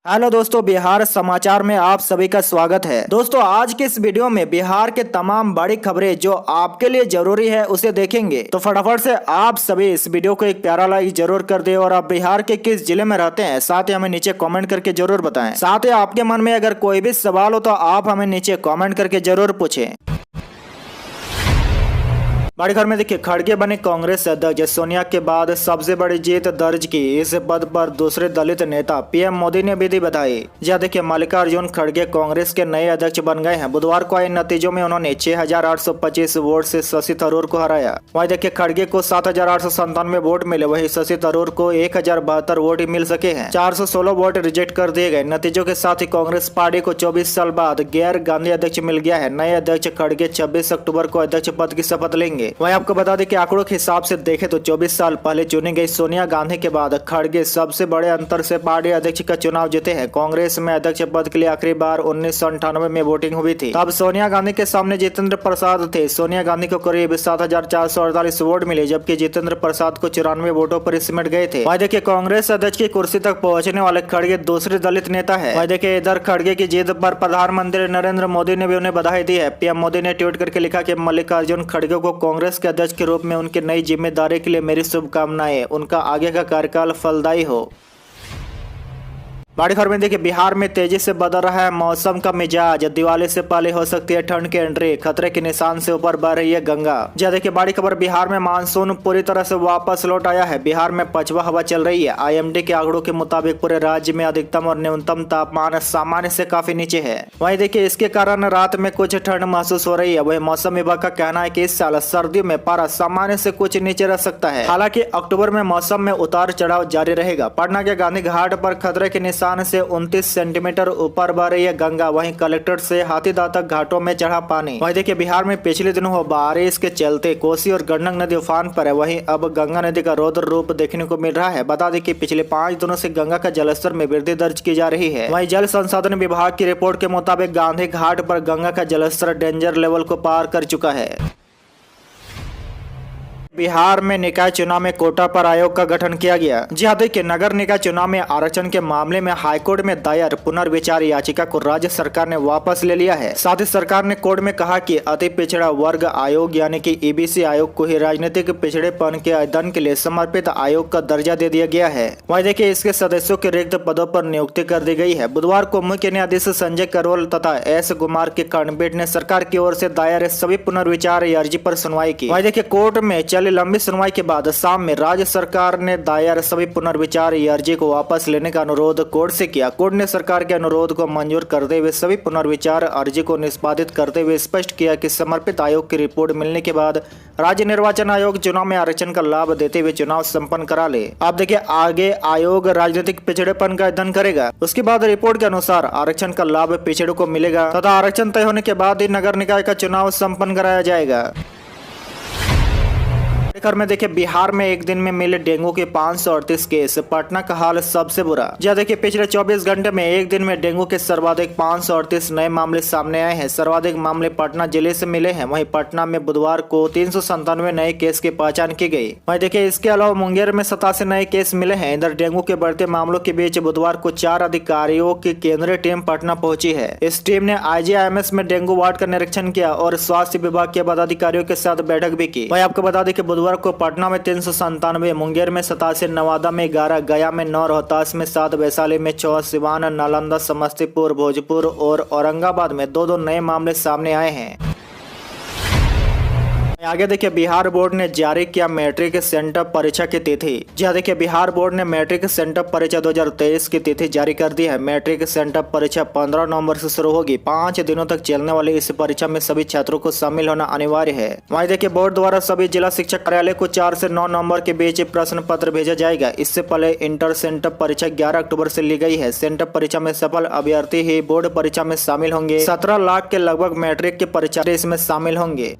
Hello दोस्तों, बिहार समाचार में आप सभी का स्वागत है। दोस्तों, आज के इस वीडियो में बिहार के तमाम बड़ी खबरें जो आपके लिए जरूरी है उसे देखेंगे। तो फटाफट से आप सभी इस वीडियो को एक प्यारा लाइक जरूर कर दे और आप बिहार के किस जिले में रहते हैं साथ ही हमें नीचे कमेंट करके जरूर बताएं। साथ ही आपके मन में अगर कोई भी सवाल हो तो आप हमें नीचे कमेंट करके जरूर पूछें। बड़ी खबर में देखिए, खड़गे बने कांग्रेस अध्यक्ष। सोनिया के बाद सबसे बड़ी जीत दर्ज की। इस पद पर दूसरे दलित नेता पीएम मोदी ने भी दी बधाई। जहाँ देखिए, मल्लिकार्जुन खड़गे कांग्रेस के नए अध्यक्ष बन गए हैं। बुधवार को आए नतीजों में उन्होंने 6,825 वोट से शशि थरूर को हराया। वहीं देखिए, खड़गे को 7,897 वोट मिले, वही शशि थरूर को 1,072 वोट ही मिल सके हैं। 416 वोट रिजेक्ट कर दिए गए। नतीजों के साथ ही कांग्रेस पार्टी को 24 साल बाद गैर गांधी अध्यक्ष मिल गया है। नए अध्यक्ष खड़गे 26 अक्टूबर को अध्यक्ष पद की शपथ लेंगे। वहीं आपको बता दें कि आंकड़ों के हिसाब से देखें तो 24 साल पहले चुनी गई सोनिया गांधी के बाद खड़गे सबसे बड़े अंतर से पार्टी अध्यक्ष का चुनाव जीते हैं। कांग्रेस में अध्यक्ष पद के लिए आखिरी बार 1998 में वोटिंग हुई थी। तब सोनिया गांधी के सामने जितेंद्र प्रसाद थे। सोनिया गांधी को करीब 7,448 वोट मिले, जबकि जितेंद्र प्रसाद को 94 वोटों पर सिमट गए थे। वहीं देखिए, कांग्रेस अध्यक्ष की कुर्सी तक पहुंचने वाले खड़गे दूसरे दलित नेता है। वहीं देखिए, इधर खड़गे की जीत पर प्रधानमंत्री नरेंद्र मोदी ने भी उन्हें बधाई दी है। पीएम मोदी ने ट्वीट करके लिखा कि मल्लिकार्जुन खड़गे को कांग्रेस के अध्यक्ष के रूप में उनकी नई जिम्मेदारी के लिए मेरी शुभकामनाएं। उनका आगे का कार्यकाल फलदायी हो। बड़ी खबर में देखिए, बिहार में तेजी से बदल रहा है मौसम का मिजाज। दिवाली से पहले हो सकती है ठंड की एंट्री। खतरे के निशान से ऊपर बह रही है गंगा। जी देखिए, बड़ी खबर, बिहार में मानसून पूरी तरह से वापस लौट आया है। बिहार में पछुआ हवा चल रही है। आईएमडी के आंकड़ों के मुताबिक पूरे राज्य में अधिकतम और न्यूनतम तापमान सामान्य से काफी नीचे है। वहीं देखिए, इसके कारण रात में कुछ ठंड महसूस हो रही है। वही मौसम विभाग का कहना है कि इस साल सर्दियों में पारा सामान्य से कुछ नीचे रह सकता है। हालांकि अक्टूबर में मौसम में उतार चढ़ाव जारी रहेगा। पटना के गांधी घाट पर खतरे के निशान से 29 सेंटीमीटर ऊपर बह रही है गंगा। वहीं कलेक्ट्रेट से हाथीदह तक घाटों में चढ़ा पानी। वहीं देखिए, बिहार में पिछले दिनों हो बारिश के चलते कोसी और गंडक नदी उफान पर है। वहीं अब गंगा नदी का रौद्र रूप देखने को मिल रहा है। बता दें कि पिछले 5 दिनों से गंगा का जलस्तर में वृद्धि दर्ज की जा रही है। वहीं जल संसाधन विभाग की रिपोर्ट के मुताबिक गांधी घाट पर गंगा का जलस्तर डेंजर लेवल को पार कर चुका है। बिहार में निकाय चुनाव में कोटा पर आयोग का गठन किया गया। जी हाँ, देखिए, नगर निकाय चुनाव में आरक्षण के मामले में हाईकोर्ट में दायर पुनर्विचार याचिका को राज्य सरकार ने वापस ले लिया है। साथ ही सरकार ने कोर्ट में कहा कि अति पिछड़ा वर्ग आयोग यानी कि ईबीसी आयोग को ही राजनीतिक पिछड़ेपन के अध्ययन के लिए समर्पित आयोग का दर्जा दे दिया गया है। वहीं देखिए, इसके सदस्यों के रिक्त पदों पर नियुक्ति कर दी गई है। बुधवार को मुख्य न्यायाधीश संजय करोल तथा एस कुमार की खंडपीठ ने सरकार की ओर से दायर सभी पुनर्विचार अर्जी पर सुनवाई की। वहीं देखिए, कोर्ट में लंबी सुनवाई के बाद शाम में राज्य सरकार ने दायर सभी पुनर्विचार अर्जी को वापस लेने का अनुरोध कोर्ट से किया। कोर्ट ने सरकार के अनुरोध को मंजूर करते हुए सभी पुनर्विचार अर्जी को निष्पादित करते हुए स्पष्ट किया कि समर्पित आयोग की रिपोर्ट मिलने के बाद राज्य निर्वाचन आयोग चुनाव में आरक्षण का लाभ देते हुए चुनाव संपन्न करा ले। अब देखिए, आगे आयोग राजनीतिक पिछड़ेपन का अध्ययन करेगा। उसके बाद रिपोर्ट के अनुसार आरक्षण का लाभ पिछड़ों को मिलेगा तथा आरक्षण तय होने के बाद ही नगर निकाय का चुनाव संपन्न कराया जाएगा। खबर में देखिए, बिहार में एक दिन में मिले डेंगू के 538 केस। पटना का हाल सबसे बुरा। जहाँ देखिए, पिछले 24 घंटे में एक दिन में डेंगू के सर्वाधिक 538 नए मामले सामने आए हैं। सर्वाधिक मामले पटना जिले से मिले हैं। वहीं पटना में बुधवार को 397 नए केस की पहचान की गई। वहीं देखिए, इसके अलावा मुंगेर में 87 नए केस मिले हैं। इधर डेंगू के बढ़ते मामलों के बीच बुधवार को 4 अधिकारियों की केंद्रीय टीम पटना पहुंची है। इस टीम ने IGIMS में डेंगू वार्ड का निरीक्षण किया और स्वास्थ्य विभाग के पदाधिकारियों के साथ बैठक भी की। वहीं आपको बता दें कि बुधवार को पटना में 397, मुंगेर में 87, नवादा में 11, गया में 9, रोहतास में 7, वैशाली में 6, सिवान, नालंदा, समस्तीपुर, भोजपुर और औरंगाबाद में 2-2 नए मामले सामने आए हैं। आगे देखिए, बिहार बोर्ड ने जारी किया मैट्रिक सेंटअप परीक्षा की तिथि। जी हाँ, देखिए, बिहार बोर्ड ने मैट्रिक सेंटअप परीक्षा 2023 की तिथि जारी कर दी है। मैट्रिक सेंटअप परीक्षा 15 नवंबर से शुरू होगी। 5 दिनों तक चलने वाली इस परीक्षा में सभी छात्रों को शामिल होना अनिवार्य है। वहीं देखिए, बोर्ड द्वारा सभी जिला शिक्षा कार्यालय को 4 से 9 नवंबर के बीच प्रश्न पत्र भेजा जाएगा। इससे पहले इंटर सेंटअप परीक्षा 11 अक्टूबर से ली गई है। सेंटअप परीक्षा में सफल अभ्यर्थी ही बोर्ड परीक्षा में शामिल होंगे। 17 लाख के लगभग मैट्रिक के परीक्षार्थी इसमें शामिल होंगे।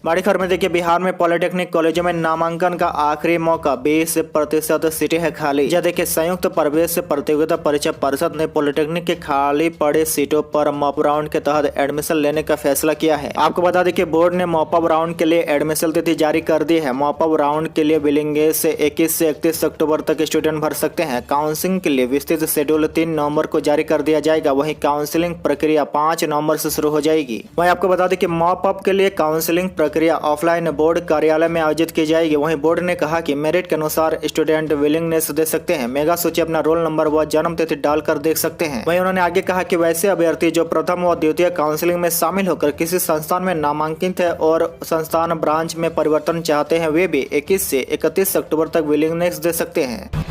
बड़ी खबर में देखिए, बिहार में पॉलिटेक्निक कॉलेजों में नामांकन का आखिरी मौका, 20% सीटें है खाली। यह देखिए, संयुक्त प्रवेश प्रतियोगिता परीक्षा परिषद ने पॉलिटेक्निक के खाली पड़े सीटों पर मॉप राउंड के तहत एडमिशन लेने का फैसला किया है। आपको बता दें कि बोर्ड ने मॉप राउंड के लिए एडमिशन तिथि जारी कर दी है। मॉप राउंड के लिए बिलिंगे से 21 से 31 अक्टूबर तक स्टूडेंट भर सकते हैं। काउंसिलिंग के लिए विस्तृत शेड्यूल 3 नवंबर को जारी कर दिया जाएगा। वहीं काउंसिलिंग प्रक्रिया 5 नवंबर से शुरू हो जाएगी। वहीं आपको बता दें कि मॉप अप के लिए काउंसिलिंग प्रक्रिया ऑफलाइन बोर्ड कार्यालय में आयोजित की जाएगी। वहीं बोर्ड ने कहा कि मेरिट के अनुसार स्टूडेंट विलिंगनेस दे सकते हैं। मेगा सूची अपना रोल नंबर व जन्म तिथि डालकर देख सकते हैं। वहीं उन्होंने आगे कहा कि वैसे अभ्यर्थी जो प्रथम व द्वितीय काउंसिलिंग में शामिल होकर किसी संस्थान में नामांकित है और संस्थान ब्रांच में परिवर्तन चाहते हैं, वे भी 21 से 31 अक्टूबर तक विलिंगनेस दे सकते हैं।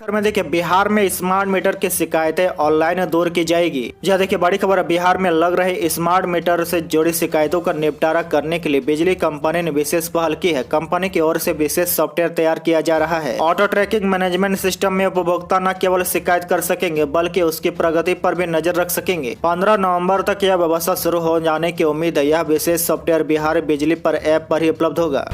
में देखिए, बिहार में स्मार्ट मीटर की शिकायतें ऑनलाइन दूर की जाएगी। यह देखिए, बड़ी खबर है, बिहार में लग रहे स्मार्ट मीटर से जुड़ी शिकायतों का निपटारा करने के लिए बिजली कंपनी ने विशेष पहल की है। कंपनी की ओर से विशेष सॉफ्टवेयर तैयार किया जा रहा है। ऑटो ट्रैकिंग मैनेजमेंट सिस्टम में उपभोक्ता न केवल शिकायत कर सकेंगे बल्कि उसकी प्रगति पर भी नजर रख सकेंगे। 15 नवम्बर तक यह व्यवस्था शुरू हो जाने की उम्मीद है। यह विशेष सॉफ्टवेयर बिहार बिजली पर ऐप पर ही उपलब्ध होगा।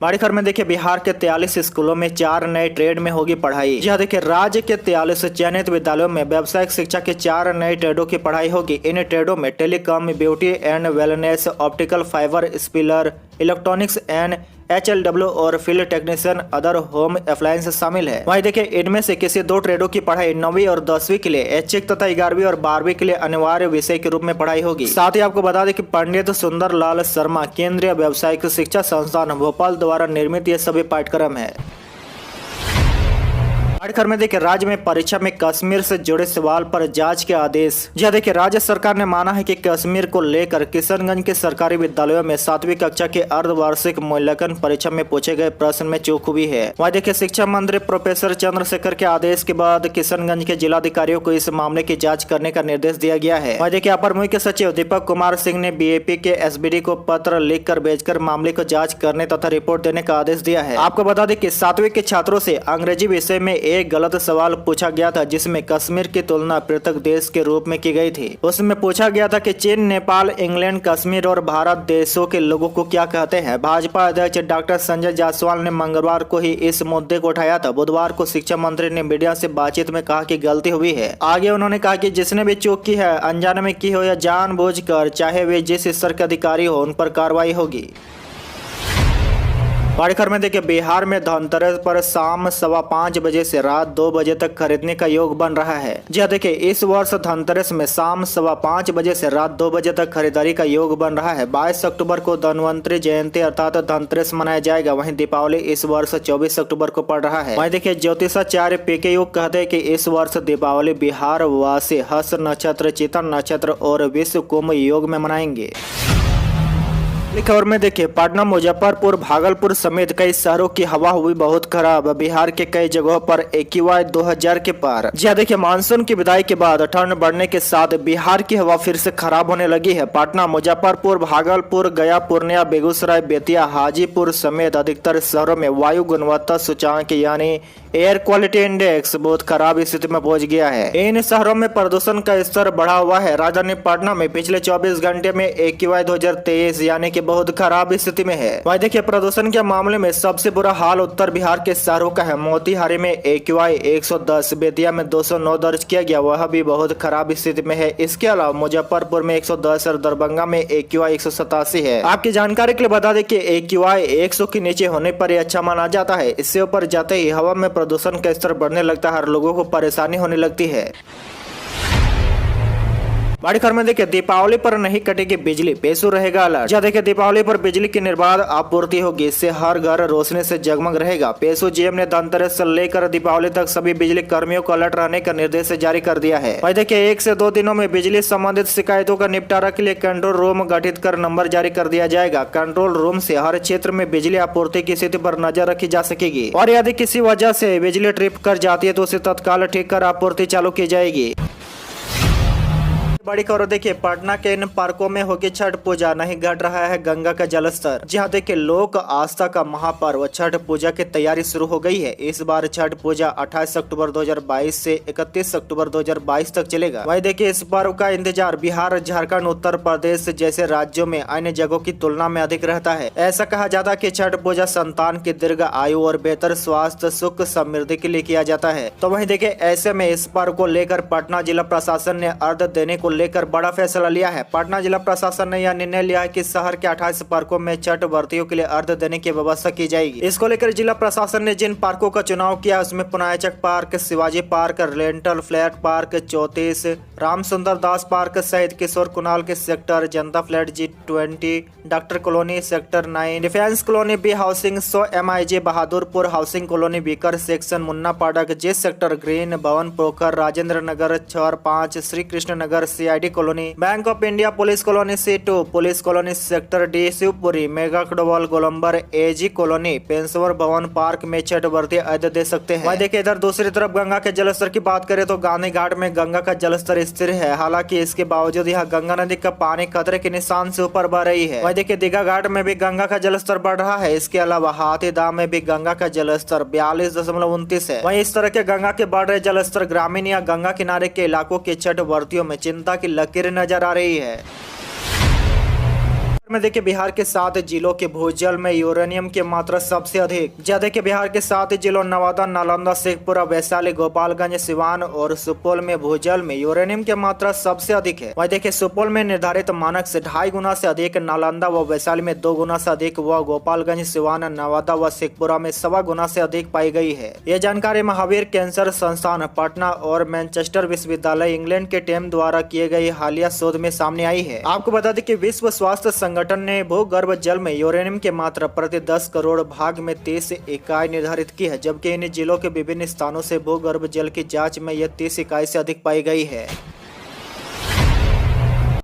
बड़ी खबर में देखिए, बिहार के 43 स्कूलों में 4 नए ट्रेड में होगी पढ़ाई। यह देखिए, राज्य के 43 चयनित विद्यालयों में व्यावसायिक शिक्षा के 4 नए ट्रेडों की पढ़ाई होगी। इन ट्रेडों में telecom, beauty and wellness, optical fibre स्पिलर, electronics and HLW और field technician, other home appliance शामिल है। वहीं देखिए, इनमें से किसी 2 ट्रेडों की पढ़ाई 9वीं और 10वीं के लिए ऐच्छिक तथा 11वीं और 12वीं के लिए अनिवार्य विषय के रूप में पढ़ाई होगी। साथ ही आपको बता दें कि पंडित सुंदर लाल शर्मा केंद्रीय व्यावसायिक शिक्षा संस्थान भोपाल द्वारा निर्मित ये सभी पाठ्यक्रम है। खबर में देखिए, राज्य में परीक्षा में कश्मीर से जुड़े सवाल पर जांच के आदेश। यह देखिए, राज्य सरकार ने माना है कि कश्मीर को लेकर किशनगंज के सरकारी विद्यालयों में 7वीं कक्षा के अर्धवार्षिक मूल्यांकन परीक्षा में पूछे गए प्रश्न में चूक हुई है। वहीं देखिए, शिक्षा मंत्री प्रोफेसर चंद्रशेखर के आदेश के बाद किशनगंज के जिलाधिकारियों को इस मामले की जाँच करने का निर्देश दिया गया है। वहीं देखिए, अपर मुख्य सचिव दीपक कुमार सिंह ने BAP के SBD को पत्र लिखकर भेजकर मामले को जाँच करने तथा रिपोर्ट देने का आदेश दिया है। आपको बता दें कि 7वीं के छात्रों से अंग्रेजी विषय में एक गलत सवाल पूछा गया था, जिसमें कश्मीर की तुलना पृथक देश के रूप में की गई थी। उसमें पूछा गया था कि चीन, नेपाल, इंग्लैंड, कश्मीर और भारत देशों के लोगों को क्या कहते हैं। भाजपा अध्यक्ष डॉक्टर संजय जायसवाल ने मंगलवार को ही इस मुद्दे को उठाया था। बुधवार को शिक्षा मंत्री ने मीडिया से बातचीत में कहा कि गलती हुई है। आगे उन्होंने कहा कि जिसने भी चूक की है, अनजाने में की हो या जानबूझकर, चाहे वे जिस स्तर के अधिकारी हो, उन पर कार्रवाई होगी। बड़ी खबर में देखिए, बिहार में धनतेरस पर शाम 5:15 बजे से रात 2 बजे तक खरीदने का योग बन रहा है। जी देखिए, इस वर्ष धनतेरस में शाम 5:15 बजे से रात 2 बजे तक खरीदारी का योग बन रहा है। 22 अक्टूबर को धन्वंतरी जयंती अर्थात धनतेरस मनाया जाएगा। वहीं दीपावली इस वर्ष 24 अक्टूबर को पड़ रहा है। वहीं देखिए, ज्योतिषाचार्य PK योग कहते हैं कि इस वर्ष दीपावली बिहार वासी हस्त नक्षत्र, चिता नक्षत्र और विश्व कुंभ योग में मनाएंगे। खबर में देखिए, पटना, मुजफ्फरपुर, भागलपुर समेत कई शहरों की हवा हुई बहुत खराब। बिहार के कई जगहों पर AQI 2000 के पार। जी देखिए, मानसून की विदाई के बाद ठंड बढ़ने के साथ बिहार की हवा फिर से खराब होने लगी है। पटना, मुजफ्फरपुर, भागलपुर, गया, पूर्णिया, बेगूसराय, बेतिया, हाजीपुर समेत अधिकतर शहरों में वायु गुणवत्ता सूचकांक यानी एयर क्वालिटी इंडेक्स बहुत खराब स्थिति में पहुंच गया है। इन शहरों में प्रदूषण का स्तर बढ़ा हुआ है। राजधानी पटना में पिछले 24 घंटे में AQI 2023 यानी कि बहुत खराब स्थिति में है। वहीं देखिए, प्रदूषण के मामले में सबसे बुरा हाल उत्तर बिहार के शहरों का है। मोतिहारी में AQI 110, बेतिया में 209 दर्ज किया गया, वह भी बहुत खराब स्थिति में है। इसके अलावा मुजफ्फरपुर में 110 और दरभंगा में AQI 187 है। आपकी जानकारी के लिए बता दें कि AQI 100 के नीचे होने पर यह अच्छा माना जाता है। इससे ऊपर जाते ही हवा में प्रदूषण का स्तर बढ़ने लगता है और लोगों को परेशानी होने लगती है। बड़ी खबर में देखिए, दीपावली पर नहीं कटेगी बिजली, पेशु रहेगा अलर्ट। जी देखिए, दीपावली पर बिजली की निर्बाध आपूर्ति होगी। इससे हर घर रोशनी से जगमग रहेगा। पेशु GM ने धनतेरस से लेकर दीपावली तक सभी बिजली कर्मियों को अलर्ट रहने का निर्देश जारी कर दिया है। वही देखिए, 1 से 2 दिनों में बिजली संबंधित शिकायतों का निपटारा के लिए कंट्रोल रूम गठित कर नंबर जारी कर दिया जाएगा। कंट्रोल रूम से हर क्षेत्र में बिजली आपूर्ति की स्थिति पर नजर रखी जा सकेगी और यदि किसी वजह से बिजली ट्रिप कर जाती है तो उसे तत्काल ठीक कर आपूर्ति चालू की जाएगी। बड़ी खबर देखिए, पटना के इन पार्कों में होगी छठ पूजा, नहीं घट रहा है गंगा का जलस्तर। जी हाँ देखिए, लोक आस्था का महापर्व छठ पूजा की तैयारी शुरू हो गई है। इस बार छठ पूजा 28 अक्टूबर 2022 से 31 अक्टूबर 2022 तक चलेगा। वही देखिए, इस पर्व का इंतजार बिहार, झारखंड, उत्तर प्रदेश जैसे राज्यों में अन्य जगहों की तुलना में अधिक रहता है। ऐसा कहा जाता है कि छठ पूजा संतान की दीर्घ आयु और बेहतर स्वास्थ्य, सुख, समृद्धि के लिए किया जाता है। तो वही देखिए, ऐसे में इस पर्व को लेकर पटना जिला प्रशासन ने अर्घ देने को लेकर बड़ा फैसला लिया है। पटना जिला प्रशासन ने यह निर्णय लिया है कि शहर के 28 पार्कों में छठ व्रतियों के लिए अर्घ देने की व्यवस्था की जाएगी। इसको लेकर जिला प्रशासन ने जिन पार्कों का चुनाव किया उसमें Punaichak park, Shivaji park, rental flat park 34, Ram Sundar Das park सहित किशोर कुणाल के sector, Janata flat G20, doctor colony sector 9, defence colony B housing 100, MIG Bahadurpur housing colony बीकर section, Munna Pathak J sector green, Bhawan Pokhar, Rajendra Nagar 4-5, Shri Krishna Nagar CID colony, bank of India police colony C2, police colony sector D Shivpuri, मेगा कड़वाल गोलंबर AG colony, पेंशवर भवन park में छठ व्रती अर्घ दे सकते हैं। वहीं देखिए, इधर दूसरी तरफ गंगा के जलस्तर की बात करें तो गांधी घाट में गंगा का जलस्तर स्थिर है। हालांकि इसके बावजूद यहाँ गंगा नदी का पानी खतरे के निशान से ऊपर बह रही है। वहीं देखिए, दीघा घाट में भी गंगा का जलस्तर बढ़ रहा है। इसके अलावा हाथीदह में भी गंगा का जलस्तर 42.29 है। वहीं इस तरह के गंगा के बढ़ रहे जलस्तर ग्रामीण या गंगा किनारे के इलाकों के छठ व्रतियों में चिंता की लकीर नजर आ रही है। में देखिए, बिहार के 7 जिलों के भूजल में यूरेनियम की मात्रा सबसे अधिक। देखिए, बिहार के 7 जिलों नवादा, नालंदा, शेखपुरा, वैशाली, गोपालगंज, सिवान और सुपौल में भूजल में यूरेनियम की मात्रा सबसे अधिक है। वहीं देखिए, सुपौल में निर्धारित मानक से 2.5 गुना से अधिक, नालंदा व वैशाली में 2 गुना से अधिक व गोपालगंज, सिवान, नवादा व शेखपुरा में 1.25 गुना से अधिक पाई गई है। यह जानकारी महावीर कैंसर संस्थान पटना और मैनचेस्टर विश्वविद्यालय इंग्लैंड के टीम द्वारा किए गई हालिया शोध में सामने आई है। आपको बता दें कि विश्व स्वास्थ्य संगठन ने भूगर्भ जल में यूरेनियम की मात्रा प्रति 10 करोड़ भाग में 30 इकाई निर्धारित की है, जबकि इन जिलों के विभिन्न स्थानों से भूगर्भ जल की जांच में यह 30 इकाई से अधिक पाई गई है।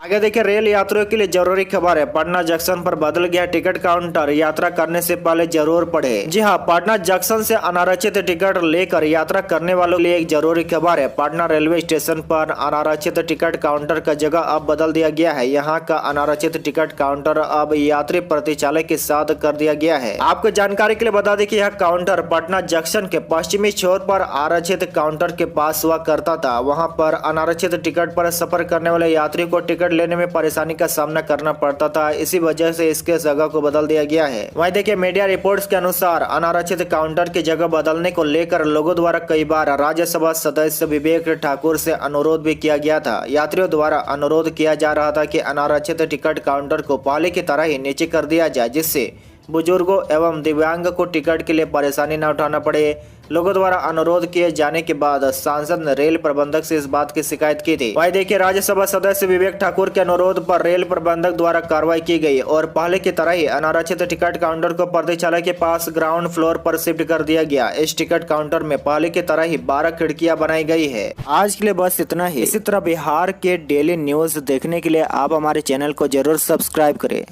आगे देखिए, रेल यात्रियों के लिए जरूरी खबर है। पटना जंक्शन पर बदल गया टिकट काउंटर, यात्रा करने से पहले जरूर पढ़े। जी हां, पटना जंक्शन से अनारक्षित टिकट लेकर यात्रा करने वालों के लिए एक जरूरी खबर है। पटना रेलवे स्टेशन पर अनारक्षित टिकट काउंटर का जगह अब बदल दिया गया है। यहाँ का अनारक्षित टिकट काउंटर अब यात्री प्रतिचालय के साथ कर दिया गया है। आपको जानकारी के लिए बता दें कि यह काउंटर पटना जंक्शन के पश्चिमी छोर पर आरक्षित काउंटर के पास हुआ करता था। वहाँ पर अनारक्षित टिकट पर सफर करने वाले यात्री को टिकट लेने में परेशानी का सामना करना पड़ता था। इसी वजह से इसके जगह को बदल दिया गया है। वहीं देखिए, मीडिया रिपोर्ट्स के अनुसार अनारक्षित काउंटर की जगह बदलने को लेकर लोगों द्वारा कई बार राज्यसभा सदस्य विवेक ठाकुर से अनुरोध भी किया गया था। यात्रियों द्वारा अनुरोध किया जा रहा था कि अनारक्षित टिकट काउंटर को पहले की तरह ही नीचे कर दिया जाए, जिससे बुजुर्गों एवं दिव्यांग को टिकट के लिए परेशानी न उठाना पड़े। लोगों द्वारा अनुरोध किए जाने के बाद सांसद ने रेल प्रबंधक से इस बात की शिकायत की थी। वहीं देखिए, राज्यसभा सदस्य विवेक ठाकुर के अनुरोध पर रेल प्रबंधक द्वारा कार्रवाई की गई और पहले की तरह ही अनारक्षित टिकट काउंटर को प्रतिचालय के पास ग्राउंड फ्लोर पर शिफ्ट कर दिया गया। इस टिकट काउंटर में पहले की तरह ही 12 खिड़कियां बनाई गई है। आज के लिए बस इतना ही। इसी तरह बिहार के डेली न्यूज देखने के लिए आप हमारे चैनल को जरूर सब्सक्राइब करें।